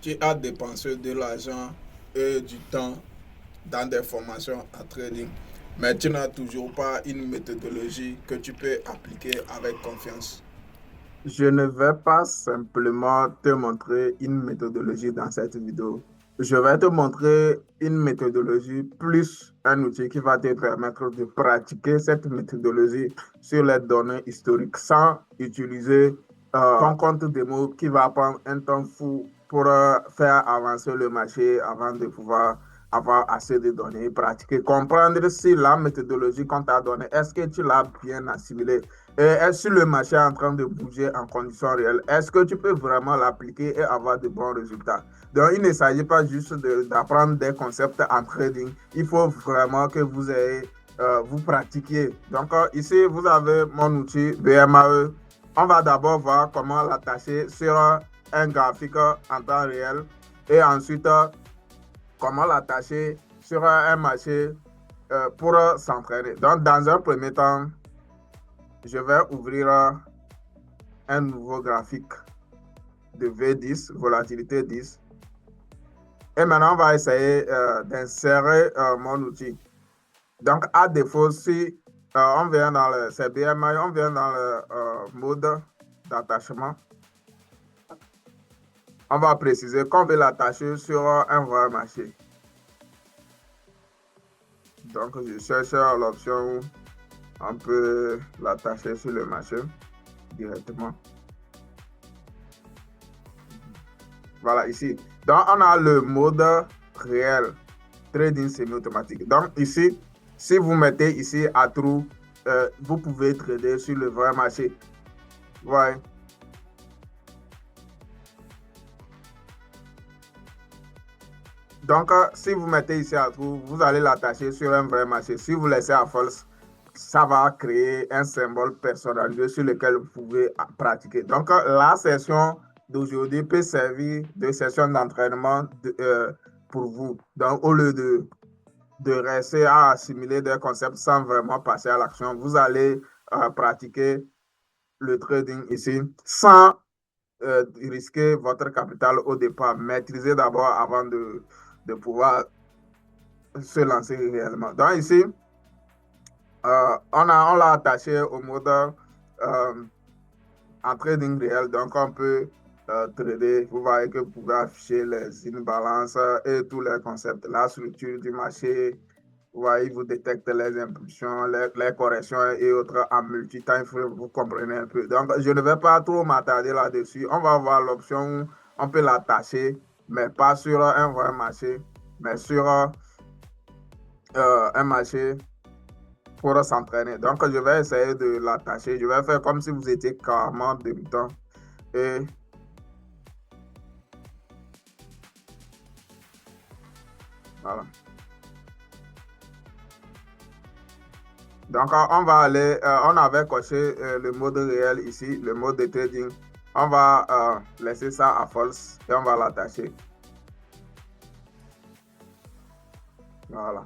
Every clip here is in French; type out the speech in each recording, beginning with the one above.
Tu as dépensé de l'argent et du temps dans des formations en trading, mais tu n'as toujours pas une méthodologie que tu peux appliquer avec confiance. Je ne vais pas simplement te montrer une méthodologie dans cette vidéo. Je vais te montrer une méthodologie plus un outil qui va te permettre de pratiquer cette méthodologie sur les données historiques sans utiliser ton compte démo qui va prendre un temps fou pour faire avancer le marché avant de pouvoir avoir assez de données, pratiquer, comprendre si la méthodologie qu'on t'a donnée, est-ce que tu l'as bien assimilée? Et est-ce que le marché est en train de bouger en conditions réelles? Est-ce que tu peux vraiment l'appliquer et avoir de bons résultats? Donc, il ne s'agit pas juste d'apprendre des concepts en trading. Il faut vraiment que vous pratiquiez. Donc, ici, vous avez mon outil BMAE. On va d'abord voir comment l'attacher sur un graphique en temps réel et ensuite comment l'attacher sur un marché pour s'entraîner. Donc, dans un premier temps, je vais ouvrir un nouveau graphique de V10, volatilité 10. Et maintenant, on va essayer d'insérer mon outil. Donc, à défaut, si on vient dans le CBMI, on vient dans le mode d'attachement, on va préciser qu'on veut l'attacher sur un vrai marché. Donc, je cherche l'option où on peut l'attacher sur le marché directement. Voilà, ici. Donc, on a le mode réel, trading semi-automatique. Donc, ici, si vous mettez ici à true, vous pouvez trader sur le vrai marché. Ouais. Donc, si vous mettez ici à true, vous allez l'attacher sur un vrai marché. Si vous laissez à false, ça va créer un symbole personnalisé sur lequel vous pouvez pratiquer. Donc, la session d'aujourd'hui peut servir de session d'entraînement pour vous. Donc, au lieu de rester à assimiler des concepts sans vraiment passer à l'action, vous allez pratiquer le trading ici sans risquer votre capital au départ. Maîtriser d'abord avant de pouvoir se lancer réellement. Donc ici, on l'a attaché au mode en trading réel. Donc on peut trader. Vous voyez que vous pouvez afficher les imbalances et tous les concepts, la structure du marché. Vous voyez, vous détecte les impulsions, les corrections et autres en multitime. Vous comprenez un peu. Donc, je ne vais pas trop m'attarder là-dessus. On va voir l'option où on peut l'attacher, mais pas sur un vrai marché, mais sur un marché pour s'entraîner. Donc, je vais essayer de l'attacher. Je vais faire comme si vous étiez carrément débutant. Et voilà. Donc, on va aller, on avait coché le mode réel ici, le mode de trading. On va laisser ça à false et on va l'attacher. Voilà.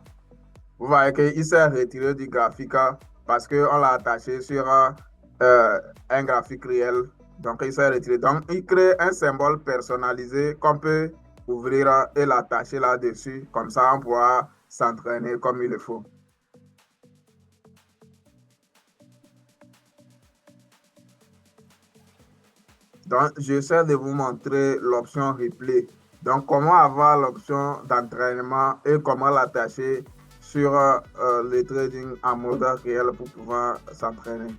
Vous voyez qu'il s'est retiré du graphique parce qu'on l'a attaché sur un graphique réel. Donc, il s'est retiré. Donc, il crée un symbole personnalisé qu'on peut ouvrir et l'attacher là-dessus. Comme ça, on pourra s'entraîner comme il le faut. Donc, j'essaie de vous montrer l'option replay. Donc, comment avoir l'option d'entraînement et comment l'attacher sur le trading en mode réel pour pouvoir s'entraîner.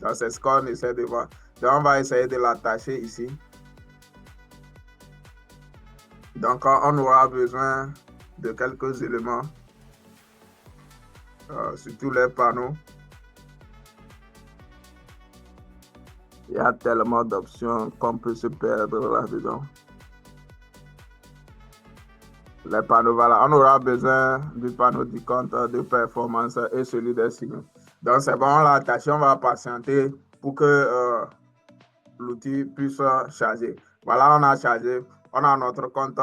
Donc, c'est ce qu'on essaie de voir. Donc, on va essayer de l'attacher ici. Donc, on aura besoin de quelques éléments sur tous les panneaux. Il y a tellement d'options qu'on peut se perdre là-dedans. Les panneaux, voilà, on aura besoin du panneau du compte de performance et celui des signaux. Donc, c'est bon, on l'a attaché, on va patienter pour que l'outil puisse charger. Voilà, on a chargé, on a notre compte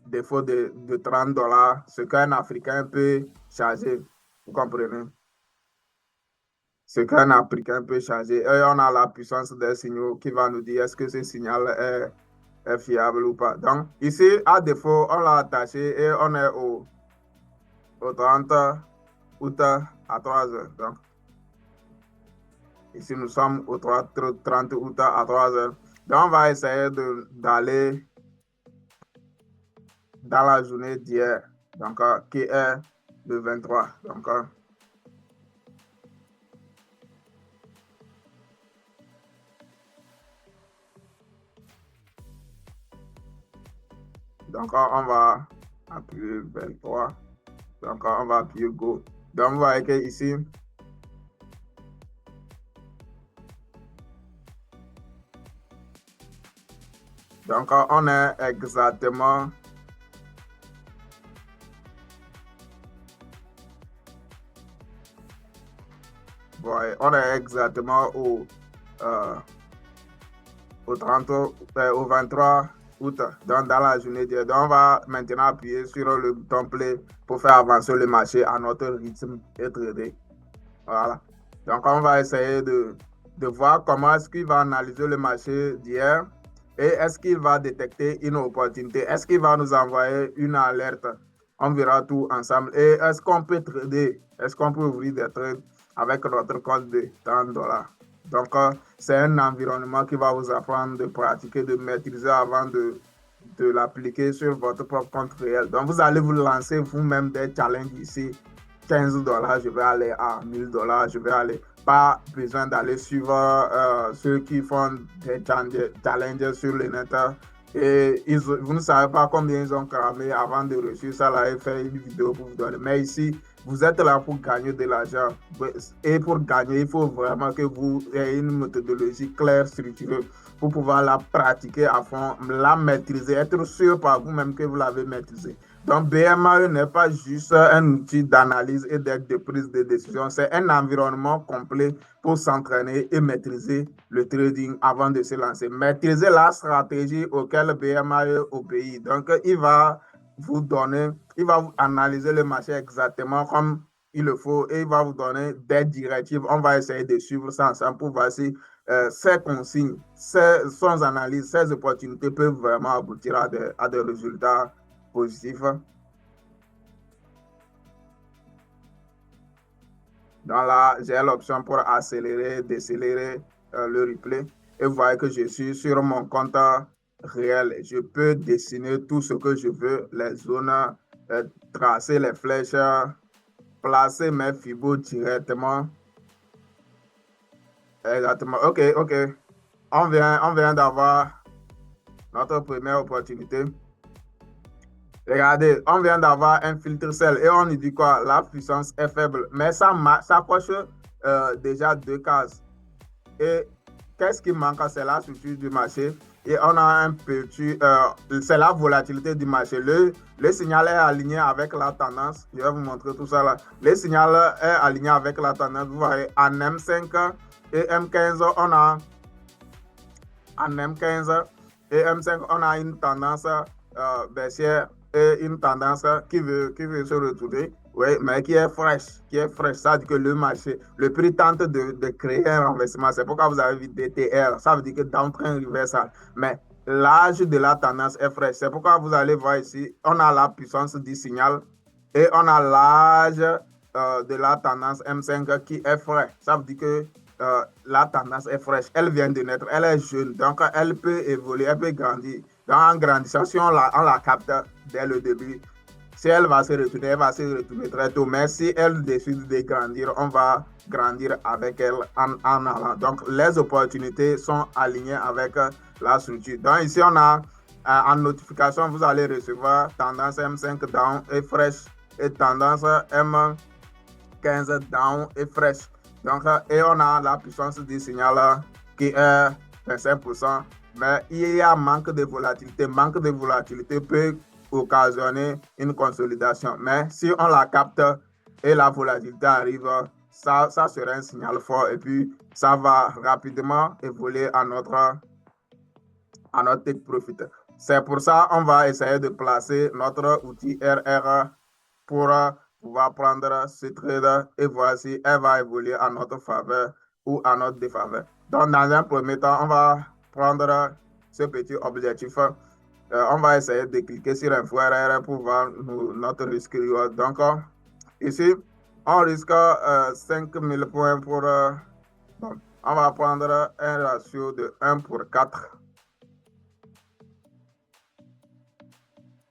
défaut de 30 dollars, ce qu'un Africain peut charger. Vous comprenez? Ce qu'un Africain peut charger. Et on a la puissance des signaux qui va nous dire est-ce que ce signal est est fiable ou pas. Donc, ici, à défaut, on l'a attaché et on est au 30 août à 3 heures. Donc, ici, nous sommes au 30 août à 3 heures. Donc, on va essayer d'aller dans la journée d'hier, donc, qui est le 23. Donc, on va appuyer 23. Donc, on va appuyer Go. Donc, vous voyez que ici, donc, on est exactement au 30, au 23 août, donc dans la journée d'hier. Donc, on va maintenant appuyer sur le bouton play pour faire avancer le marché à notre rythme et trader. Voilà. Donc, on va essayer de voir comment est-ce qu'il va analyser le marché d'hier et est-ce qu'il va détecter une opportunité. Est-ce qu'il va nous envoyer une alerte? On verra tout ensemble. Et est-ce qu'on peut trader? Est-ce qu'on peut ouvrir des trades avec notre compte de $30? Donc, c'est un environnement qui va vous apprendre de pratiquer, de maîtriser avant de l'appliquer sur votre propre compte réel. Donc, vous allez vous lancer vous-même des challenges ici. $15, je vais aller à $1000, je vais aller. Pas besoin d'aller suivre ceux qui font des challenges sur le net. Et vous ne savez pas combien ils ont cramé avant de réussir ça là et faire une vidéo pour vous donner. Mais ici, vous êtes là pour gagner de l'argent. Et pour gagner, il faut vraiment que vous ayez une méthodologie claire, structurée, pour pouvoir la pratiquer à fond, la maîtriser, être sûr par vous-même que vous l'avez maîtrisée. Donc, BMAE n'est pas juste un outil d'analyse et d'aide de prise de décision, c'est un environnement complet pour s'entraîner et maîtriser le trading avant de se lancer. Maîtriser la stratégie auquel BMAE obéit. Donc, il va vous analyser le marché exactement comme il le faut et il va vous donner des directives. On va essayer de suivre ça ensemble pour voir si ces consignes, ces analyses, ces opportunités peuvent vraiment aboutir à des résultats positifs. Donc là, j'ai l'option pour accélérer, décélérer le replay. Et vous voyez que je suis sur mon compte réel. Je peux dessiner tout ce que je veux, les zones, tracer les flèches, placer mes fibos directement. Exactement. OK. On vient d'avoir notre première opportunité. Regardez, on vient d'avoir un filtre sel et on nous dit quoi? La puissance est faible. Mais ça coche déjà 2 cases. Et qu'est-ce qui manque? C'est la structure du marché. Et on a un petit, c'est la volatilité du marché. Le signal est aligné avec la tendance. Je vais vous montrer tout ça là. Le signal est aligné avec la tendance. Vous voyez, en M5 et M15, on a en M15 et M5, on a une tendance baissière et une tendance qui veut se retourner, oui, mais qui est fraîche. Ça veut dire que le marché, le prix tente de créer un renversement. C'est pourquoi vous avez vu DTR. Ça veut dire que downtrend reversal. Mais l'âge de la tendance est fraîche. C'est pourquoi vous allez voir ici, on a la puissance du signal et on a l'âge de la tendance M5 qui est frais. Ça veut dire que la tendance est fraîche. Elle vient de naître, elle est jeune, donc elle peut évoluer, elle peut grandir. Donc en grandissant, si on la capte dès le début, si elle va se retourner, elle va se retourner très tôt. Mais si elle décide de grandir, on va grandir avec elle en allant. Donc les opportunités sont alignées avec la structure. Donc ici, on a en notification, vous allez recevoir tendance M5 down et fraîche et tendance M15 down et fraîche. Donc, et on a la puissance du signal qui est 25%, mais il y a manque de volatilité. Manque de volatilité peut occasionner une consolidation. Mais si on la capte et la volatilité arrive, ça sera un signal fort et puis ça va rapidement évoluer à notre take profit. C'est pour ça qu'on va essayer de placer notre outil RR pour pouvoir prendre ce trade et voir si elle va évoluer à notre faveur ou à notre défaveur. Donc, dans un premier temps, on va prendre 1 000 $ ce petit objectif. On va essayer de cliquer sur Info RR pour voir notre risque. Donc, ici, on risque 5000 points pour... bon, on va prendre un ratio de 1 pour 4.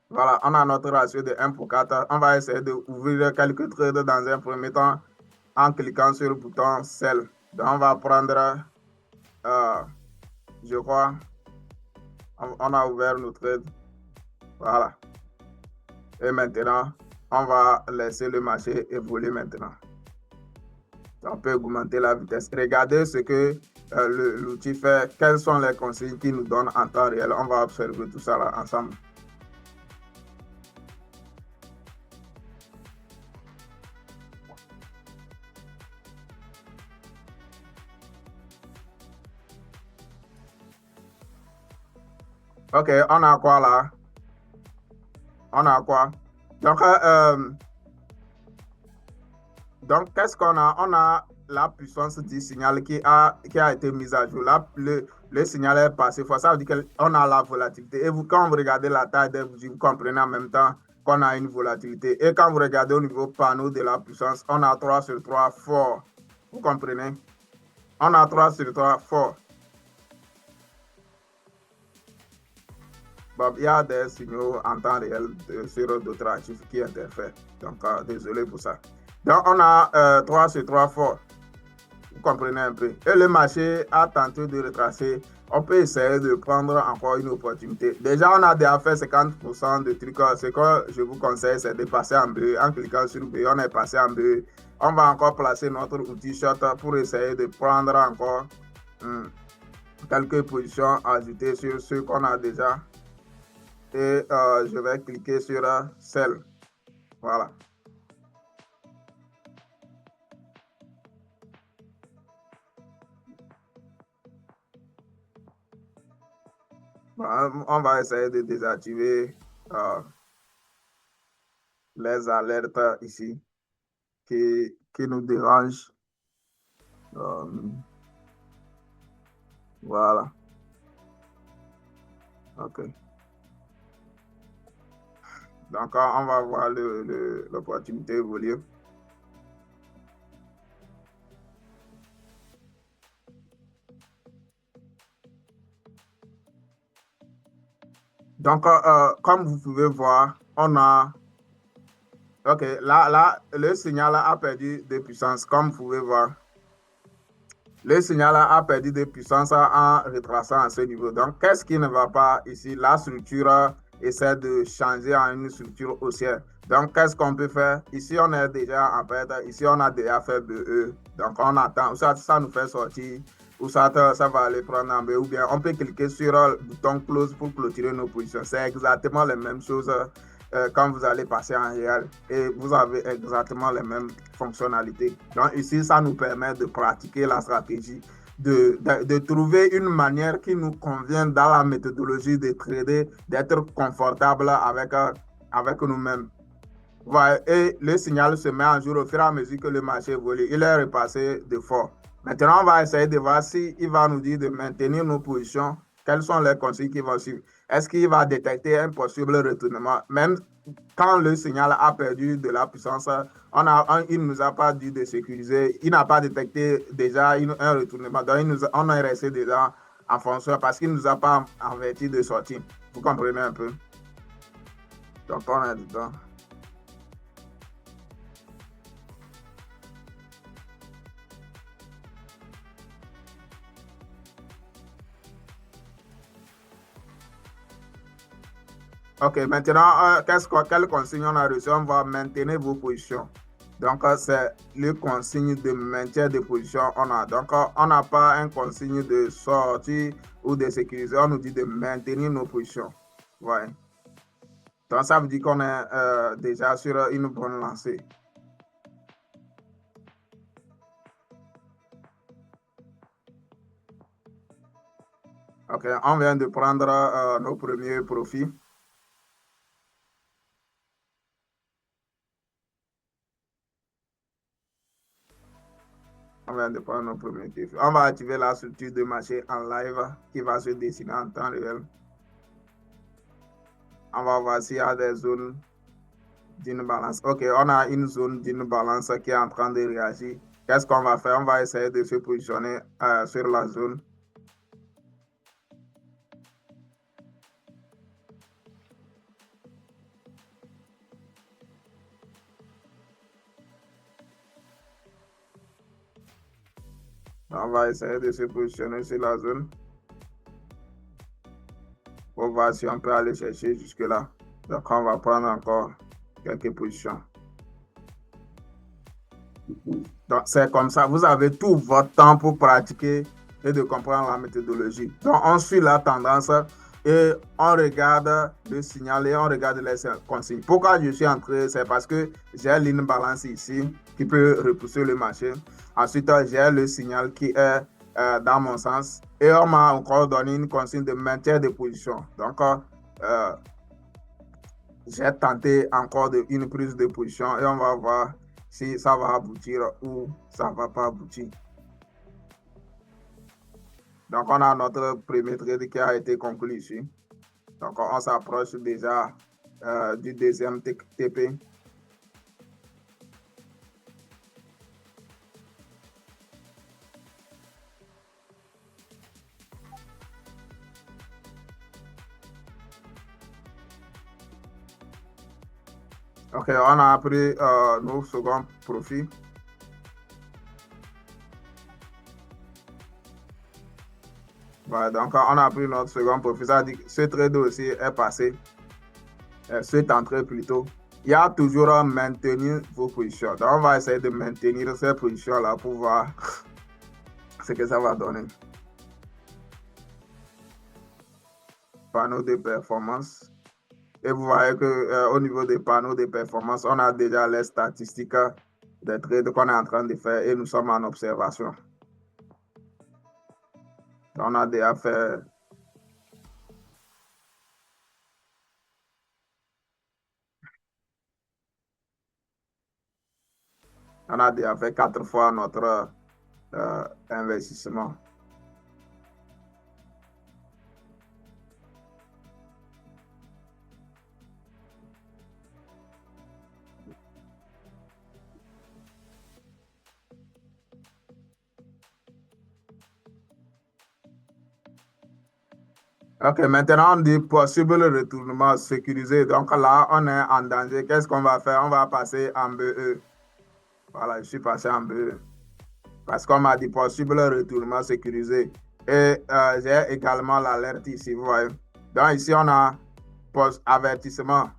Voilà, on a notre ratio de 1 pour 4. On va essayer d'ouvrir quelques trades dans un premier temps en cliquant sur le bouton Sell. Donc, on va prendre, je crois, on a ouvert nos trades. Voilà. Et maintenant, on va laisser le marché évoluer maintenant. On peut augmenter la vitesse. Regardez ce que l'outil fait. Quelles sont les consignes qu'il nous donne en temps réel. On va observer tout ça là ensemble. OK, on a quoi là? On a quoi? Donc qu'est-ce qu'on a? On a la puissance du signal qui a été mise à jour. Là, le signal est passé. Ça veut dire qu'on a la volatilité. Et vous, quand vous regardez la taille des bougies, vous comprenez en même temps qu'on a une volatilité. Et quand vous regardez au niveau panneau de la puissance, on a 3 sur 3 fort. Vous comprenez? On a 3 sur 3 fort. Bon, il y a des signaux en temps réel sur d'autres actifs qui interfèrent. Donc, désolé pour ça. Donc, on a 3 sur 3 fort. Vous comprenez un peu. Et le marché a tenté de retracer. On peut essayer de prendre encore une opportunité. Déjà, on a déjà fait 50% de trucs. Ce que je vous conseille, c'est de passer en B. En cliquant sur B, on est passé en B. On va encore placer notre outil short pour essayer de prendre encore quelques positions ajoutées sur ce qu'on a déjà. Et je vais cliquer sur Sell. Voilà. On va essayer de désactiver les alertes ici qui nous dérangent. Voilà. OK. Donc, on va voir l'opportunité évoluer. Donc, comme vous pouvez voir, on a... OK, là, le signal a perdu de puissance, comme vous pouvez voir. Le signal a perdu de puissance en retraçant à ce niveau. Donc, qu'est-ce qui ne va pas ici? La structure essaie de changer en une structure haussière. Donc, qu'est-ce qu'on peut faire? Ici, on est déjà en perte. Ici, on a déjà fait BE. Donc, on attend. Ça nous fait sortir. Ou ça va aller prendre en B. Ou bien, on peut cliquer sur le bouton close pour clôturer nos positions. C'est exactement les mêmes choses quand vous allez passer en réel. Et vous avez exactement les mêmes fonctionnalités. Donc, ici, ça nous permet de pratiquer la stratégie, de trouver une manière qui nous convient dans la méthodologie de trader, d'être confortable avec nous-mêmes. Ouais, et le signal se met en jour au fur et à mesure que le marché évolue. Il est repassé de fort. Maintenant, on va essayer de voir s'il va nous dire de maintenir nos positions. Quelles sont les consignes qui vont suivre? Est-ce qu'il va détecter un possible retournement? Même quand le signal a perdu de la puissance, il ne nous a pas dit de sécuriser. Il n'a pas détecté déjà un retournement. Donc, on est resté déjà en fonction parce qu'il ne nous a pas averti de sortir. Vous comprenez un peu? Donc, on est dedans. OK, maintenant, quelle consigne on a reçu? On va maintenir vos positions. Donc, c'est le consigne de maintien de position. Donc, on n'a pas un consigne de sortie ou de sécuriser. On nous dit de maintenir nos positions. Ouais. Donc, ça veut dire qu'on est déjà sur une bonne lancée. OK, on vient de prendre nos premiers profits. On vient de prendre notre premier défi. On va activer la structure de marché en live qui va se dessiner en temps réel. On va voir s'il y a des zones d'une balance. OK, on a une zone d'une balance qui est en train de réagir. Qu'est-ce qu'on va faire? On va essayer de se positionner sur la zone. On va essayer de se positionner sur la zone pour voir si on peut aller chercher jusque-là. Donc, on va prendre encore quelques positions. Donc, c'est comme ça. Vous avez tout votre temps pour pratiquer et de comprendre la méthodologie. Donc, on suit la tendance et on regarde le signal et on regarde les consignes. Pourquoi je suis entré? C'est parce que j'ai l'une balance ici qui peut repousser le marché. Ensuite, j'ai le signal qui est dans mon sens et on m'a encore donné une consigne de maintien de position. Donc, j'ai tenté encore une prise de position et on va voir si ça va aboutir ou ça ne va pas aboutir. Donc, on a notre premier trade qui a été conclu ici. Donc, on s'approche déjà du deuxième TP. OK, on a pris nos seconds profits. Voilà, donc on a pris notre second profit. Ça dit que ce trade aussi est passé. C'est entré plutôt. Il y a toujours à maintenir vos positions. Donc, on va essayer de maintenir ces positions-là pour voir ce que ça va donner. Panneau de performance. Et vous voyez qu'au niveau des panneaux de performance, on a déjà les statistiques des trades qu'on est en train de faire et nous sommes en observation. On a déjà fait on a déjà fait 4 fois notre investissement. OK, maintenant on dit possible retournement sécurisé. Donc là, on est en danger. Qu'est-ce qu'on va faire? On va passer en BE. Voilà, je suis passé en BE. Parce qu'on m'a dit possible retournement sécurisé. Et j'ai également l'alerte ici, vous voyez. Donc ici, on a avertissement.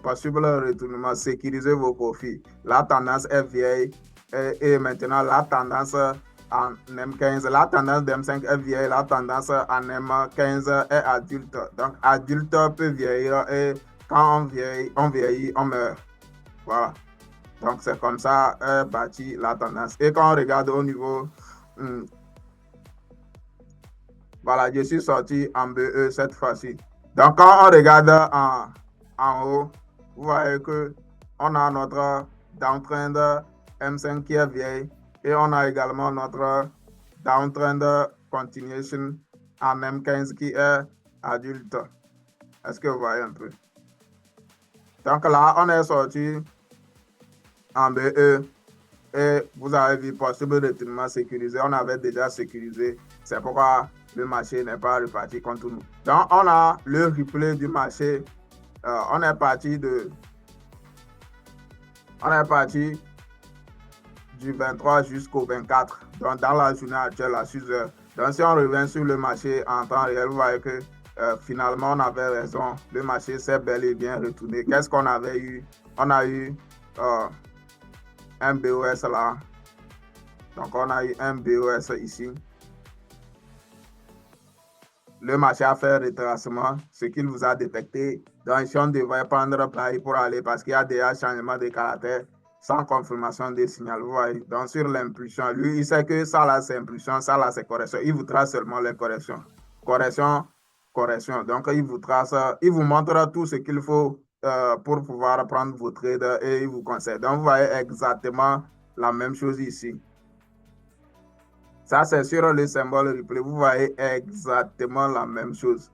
Possible retournement, sécuriser vos profits. La tendance est vieille et maintenant la tendance en M15, la tendance d'M5 est vieille, la tendance en M15 est adulte. Donc adulte peut vieillir et quand on vieillit, on meurt. Voilà. Donc c'est comme ça bâti la tendance. Et quand on regarde au niveau, voilà, je suis sorti en BE cette fois-ci. Donc quand on regarde en haut, vous voyez que on a notre downtrend M5 qui est vieille et on a également notre downtrend continuation en M15 qui est adulte. Est-ce que vous voyez un peu? Donc là, on est sorti en BE et vous avez vu possible retournement sécurisé. On avait déjà sécurisé. C'est pourquoi le marché n'est pas reparti contre nous. Donc, on a le replay du marché. On est parti du 23 jusqu'au 24. Donc, dans la journée actuelle à 6 heures. Donc, si on revient sur le marché en temps réel, vous voyez que finalement, on avait raison. Le marché s'est bel et bien retourné. Qu'est-ce qu'on avait eu? On a eu un BOS là. Donc, on a eu un BOS ici. Le marché a fait retracement, ce qu'il vous a détecté. Donc, ici, on devrait prendre pareil pour aller parce qu'il y a déjà changement de caractère sans confirmation des signaux. Vous voyez? Donc, sur l'impulsion, lui, il sait que ça là, c'est impulsion, ça là, c'est correction. Il vous trace seulement les corrections. Correction, correction. Donc, il vous trace, il vous montre tout ce qu'il faut pour pouvoir prendre vos trades et il vous conseille. Donc, vous voyez exactement la même chose ici. Ça, c'est sur le symbole replay. Vous voyez exactement la même chose.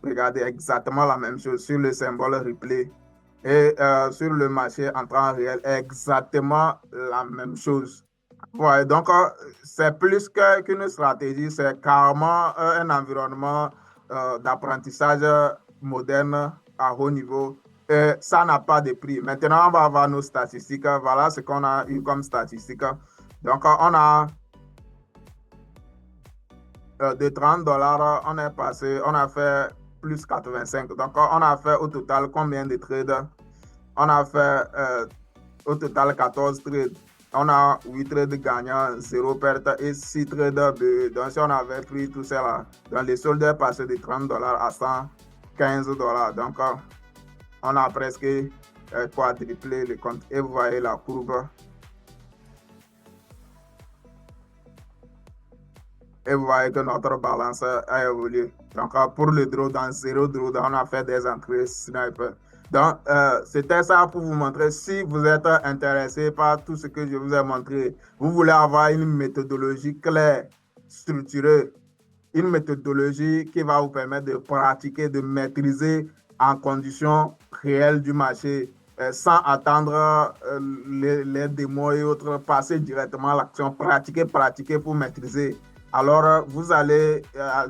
Regardez exactement la même chose sur le symbole replay. Et sur le marché en temps réel, exactement la même chose. Ouais, donc, c'est plus qu'une stratégie, c'est carrément un environnement d'apprentissage moderne à haut niveau. Et ça n'a pas de prix. Maintenant, on va voir nos statistiques. Voilà ce qu'on a eu comme statistiques. Donc, on a de $30, on est passé, on a fait plus 85. Donc, on a fait au total combien de trades? On a fait au total 14 trades. On a 8 trades gagnants, 0 perte et 6 trades de. Donc, si on avait pris tout ça, donc les soldes est passé de $30 à $115. Donc, on a presque quadruplé le compte. Et vous voyez la courbe. Et vous voyez que notre balance a évolué. Donc, pour le drawdown, 0 drawdown, on a fait des entrées sniper. Donc, c'était ça pour vous montrer. Si vous êtes intéressé par tout ce que je vous ai montré, vous voulez avoir une méthodologie claire, structurée, une méthodologie qui va vous permettre de pratiquer, de maîtriser en conditions réelles du marché, sans attendre les démos et autres, passer directement à l'action, pratiquer pour maîtriser. Alors, vous allez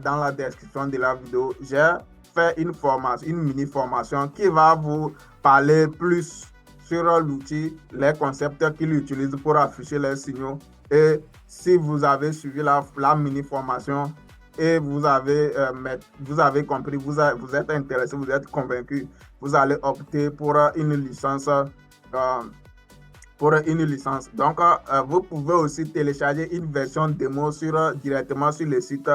dans la description de la vidéo, j'ai fait une formation, une mini-formation qui va vous parler plus sur l'outil, les concepts qu'il utilise pour afficher les signaux. Et si vous avez suivi la mini-formation et vous avez compris, vous êtes intéressé, vous êtes convaincu, vous allez opter pour une licence. Donc, vous pouvez aussi télécharger une version démo directement sur le site.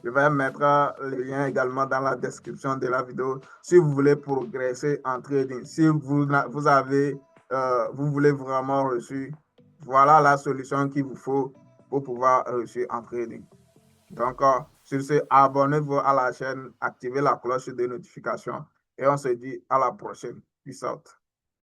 Je vais mettre le lien également dans la description de la vidéo si vous voulez progresser en trading. Si vous voulez vraiment réussir, voilà la solution qu'il vous faut pour pouvoir réussir en trading. Donc, sur ce, abonnez-vous à la chaîne, activez la cloche de notification et on se dit à la prochaine. Peace out.